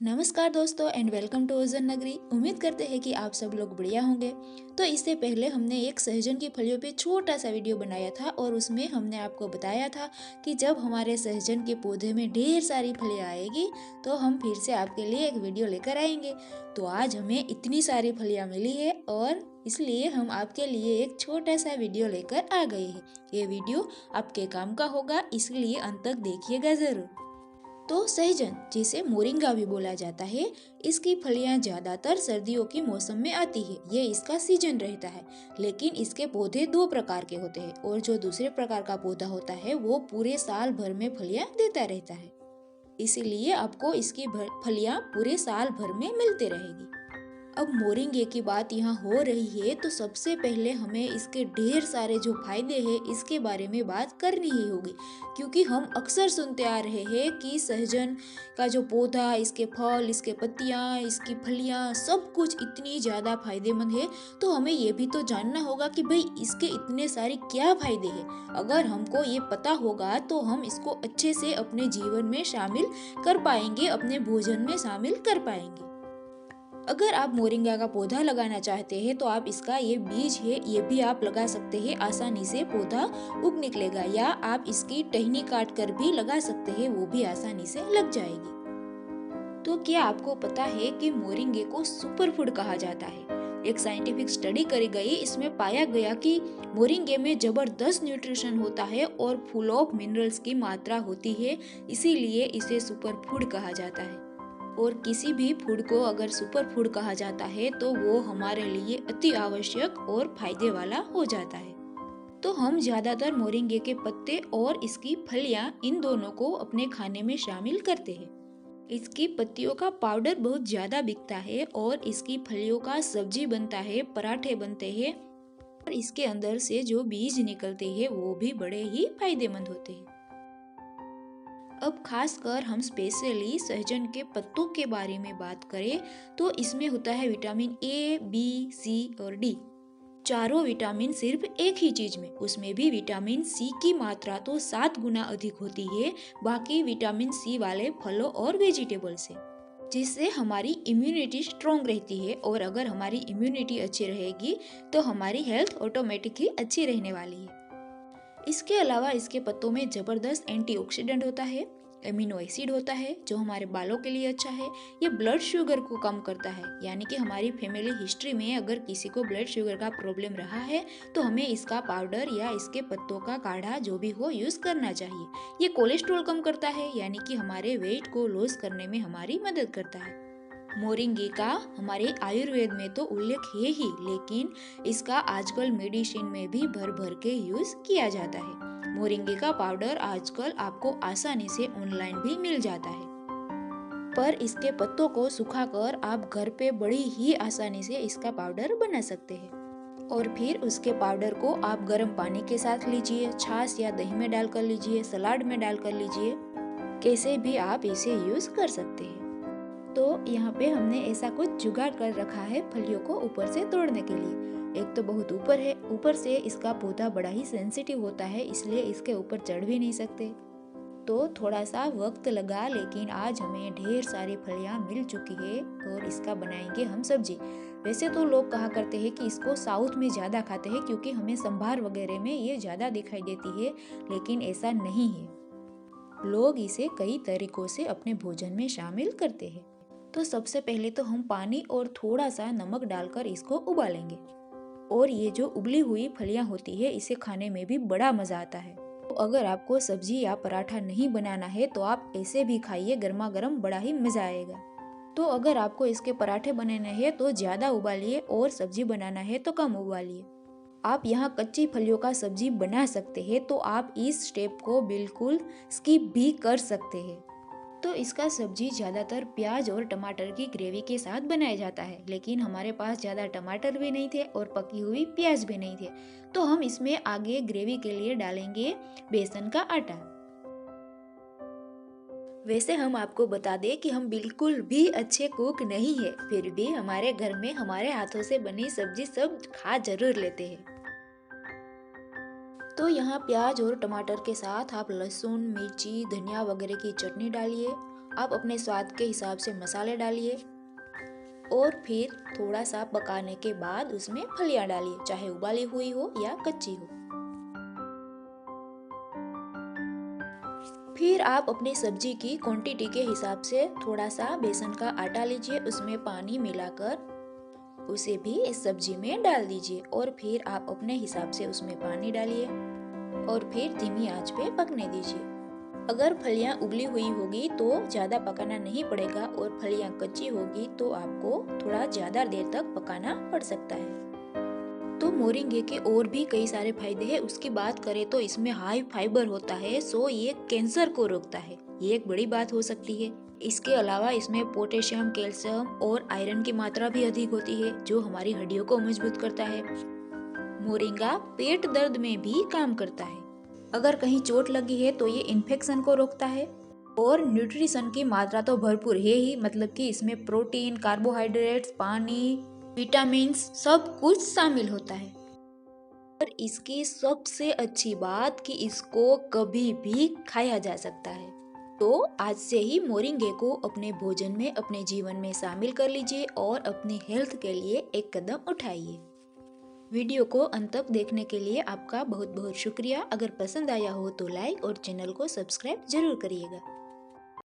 नमस्कार दोस्तों and welcome to ओजन नगरी। उम्मीद करते हैं कि आप सब लोग बढ़िया होंगे। तो इससे पहले हमने एक सहजन की फलियों पे छोटा सा वीडियो बनाया था और उसमें हमने आपको बताया था कि जब हमारे सहजन के पौधे में ढेर सारी फलियां आएगी तो हम फिर से आपके लिए एक वीडियो लेकर आएंगे। तो आज हमें इतनी सारी फलियां मिली है और इसलिए हम आपके लिए एक छोटा सा वीडियो लेकर आ गए हैं। ये वीडियो आपके काम का होगा, इसलिए अंत तक देखिएगा जरूर। तो सहजन, जिसे मोरिंगा भी बोला जाता है, इसकी फलियां ज्यादातर सर्दियों की मौसम में आती है। ये इसका सीजन रहता है। लेकिन इसके पौधे दो प्रकार के होते हैं और जो दूसरे प्रकार का पौधा होता है वो पूरे साल भर में फलियां देता रहता है। इसीलिए आपको इसकी फलियां पूरे साल भर में मिलते रहेगी। अब मोरिंगे की बात यहाँ हो रही है तो सबसे पहले हमें इसके ढेर सारे जो फायदे हैं इसके बारे में बात करनी ही होगी, क्योंकि हम अक्सर सुनते आ रहे हैं कि सहजन का जो पौधा, इसके फल, इसके पत्तियाँ, इसकी फलियाँ, सब कुछ इतनी ज़्यादा फायदेमंद है। तो हमें ये भी तो जानना होगा कि भाई इसके इतने सारे क्या फायदे हैं। अगर हमको ये पता होगा तो हम इसको अच्छे से अपने जीवन में शामिल कर पाएंगे, अपने भोजन में शामिल कर पाएंगे। अगर आप मोरिंगा का पौधा लगाना चाहते हैं तो आप इसका ये बीज है ये भी आप लगा सकते हैं। आसानी से पौधा उग निकलेगा, या आप इसकी टहनी काट कर भी लगा सकते हैं, वो भी आसानी से लग जाएगी। तो क्या आपको पता है कि मोरिंगे को सुपर फूड कहा जाता है? एक साइंटिफिक स्टडी करी गई, इसमें पाया गया कि मोरिंगे में जबरदस्त न्यूट्रिशन होता है और फुल ऑफ मिनरल्स की मात्रा होती है, इसीलिए इसे सुपर फूड कहा जाता है। और किसी भी फूड को अगर सुपर फूड कहा जाता है तो वो हमारे लिए अति आवश्यक और फायदे वाला हो जाता है। तो हम ज्यादातर मोरिंगे के पत्ते और इसकी फलियां, इन दोनों को अपने खाने में शामिल करते हैं। इसकी पत्तियों का पाउडर बहुत ज्यादा बिकता है और इसकी फलियों का सब्जी बनता है, पराठे बनते हैं और इसके अंदर से जो बीज निकलते हैं वो भी बड़े ही फायदेमंद होते हैं। अब खासकर हम स्पेशली सहजन के पत्तों के बारे में बात करें तो इसमें होता है विटामिन ए, बी, सी और डी। चारों विटामिन सिर्फ एक ही चीज में, उसमें भी विटामिन सी की मात्रा तो 7 गुना अधिक होती है बाकी विटामिन सी वाले फलों और वेजिटेबल से, जिससे हमारी इम्यूनिटी स्ट्रॉन्ग रहती है। और अगर हमारी इम्यूनिटी अच्छी रहेगी तो हमारी हेल्थ ऑटोमेटिक ही अच्छी रहने वाली है। इसके अलावा इसके पत्तों में जबरदस्त एंटीऑक्सीडेंट होता है, एमिनो एसिड होता है जो हमारे बालों के लिए अच्छा है। ये ब्लड शुगर को कम करता है, यानी कि हमारी फैमिली हिस्ट्री में अगर किसी को ब्लड शुगर का प्रॉब्लम रहा है तो हमें इसका पाउडर या इसके पत्तों का काढ़ा जो भी हो यूज करना चाहिए। ये कोलेस्ट्रॉल कम करता है, यानी कि हमारे वेट को लॉस करने में हमारी मदद करता है। मोरिंगे का हमारे आयुर्वेद में तो उल्लेख है ही, लेकिन इसका आजकल मेडिसिन में भी भर भर के यूज किया जाता है। मोरिंगे का पाउडर आजकल आपको आसानी से ऑनलाइन भी मिल जाता है, पर इसके पत्तों को सुखाकर आप घर पे बड़ी ही आसानी से इसका पाउडर बना सकते हैं। और फिर उसके पाउडर को आप गर्म पानी के साथ लीजिए, छाछ या दही में डालकर लीजिए, सलाद में डालकर लीजिए, कैसे भी आप इसे यूज कर सकते हैं। तो यहाँ पे हमने ऐसा कुछ जुगाड़ कर रखा है फलियों को ऊपर से तोड़ने के लिए। एक तो बहुत ऊपर है, ऊपर से इसका पौधा बड़ा ही सेंसिटिव होता है, इसलिए इसके ऊपर चढ़ भी नहीं सकते। तो थोड़ा सा वक्त लगा, लेकिन आज हमें ढेर सारी फलियां मिल चुकी है और इसका बनाएंगे हम सब्जी। वैसे तो लोग कहा करते हैं कि इसको साउथ में ज्यादा खाते हैं क्योंकि हमें संभार वगैरह में ये ज्यादा दिखाई देती है, लेकिन ऐसा नहीं है। लोग इसे कई तरीकों से अपने भोजन में शामिल करते हैं। तो सबसे पहले तो हम पानी और थोड़ा सा नमक डालकर इसको उबालेंगे। और ये जो उबली हुई फलियां होती है इसे खाने में भी बड़ा मजा आता है। तो अगर आपको सब्जी या पराठा नहीं बनाना है तो आप ऐसे भी खाइए, गर्मा गर्म बड़ा ही मजा आएगा। तो अगर आपको इसके पराठे बनाने हैं तो ज्यादा उबालिए और सब्जी बनाना है तो कम उबालिए। आप यहाँ कच्ची फलियों का सब्जी बना सकते हैं, तो आप इस स्टेप को बिल्कुल स्किप भी कर सकते हैं। तो इसका सब्जी ज्यादातर प्याज और टमाटर की ग्रेवी के साथ बनाया जाता है, लेकिन हमारे पास ज्यादा टमाटर भी नहीं थे और पकी हुई प्याज भी नहीं थे, तो हम इसमें आगे ग्रेवी के लिए डालेंगे बेसन का आटा। वैसे हम आपको बता दें कि हम बिल्कुल भी अच्छे कुक नहीं है, फिर भी हमारे घर में हमारे हाथों से बनी सब्जी सब खा जरूर लेते हैं। तो यहाँ प्याज और टमाटर के साथ आप लहसुन, मिर्ची, धनिया वगैरह की चटनी डालिए। आप अपने स्वाद के हिसाब से मसाले डालिए और फिर थोड़ा सा पकाने के बाद उसमें फलियां डालिए, चाहे उबाली हुई हो या कच्ची हो। फिर आप अपनी सब्जी की क्वांटिटी के हिसाब से थोड़ा सा बेसन का आटा लीजिए, उसमें पानी मिलाकर उसे भी इस सब्जी में डाल दीजिए और फिर आप अपने हिसाब से उसमें पानी डालिए और फिर धीमी आंच पे पकने दीजिए। अगर फलियां उबली हुई होगी तो ज़्यादा पकाना नहीं पड़ेगा और फलियां कच्ची होगी तो आपको थोड़ा ज़्यादा देर तक पकाना पड़ सकता है। तो मोरिंगे के और भी कई सारे फायदे हैं। उसकी बात करें तो इसमें हाई फाइबर होता है, सो ये कैंसर को रोकता है, ये एक बड़ी बात हो सकती है। इसके अलावा इसमें पोटेशियम, कैल्शियम और आयरन की मात्रा भी अधिक होती है जो हमारी हड्डियों को मजबूत करता है। मोरिंगा पेट दर्द में भी काम करता है। अगर कहीं चोट लगी है तो ये इन्फेक्शन को रोकता है। और न्यूट्रिशन की मात्रा तो भरपूर है ही, मतलब कि इसमें प्रोटीन, कार्बोहाइड्रेट्स, पानी, विटामिन्स सब कुछ शामिल होता है। और इसकी सबसे अच्छी बात कि इसको कभी भी खाया जा सकता है। तो आज से ही मोरिंगे को अपने भोजन में, अपने जीवन में शामिल कर लीजिए और अपनी हेल्थ के लिए एक कदम उठाइए। वीडियो को अंत तक देखने के लिए आपका बहुत बहुत शुक्रिया। अगर पसंद आया हो तो लाइक और चैनल को सब्सक्राइब जरूर करिएगा।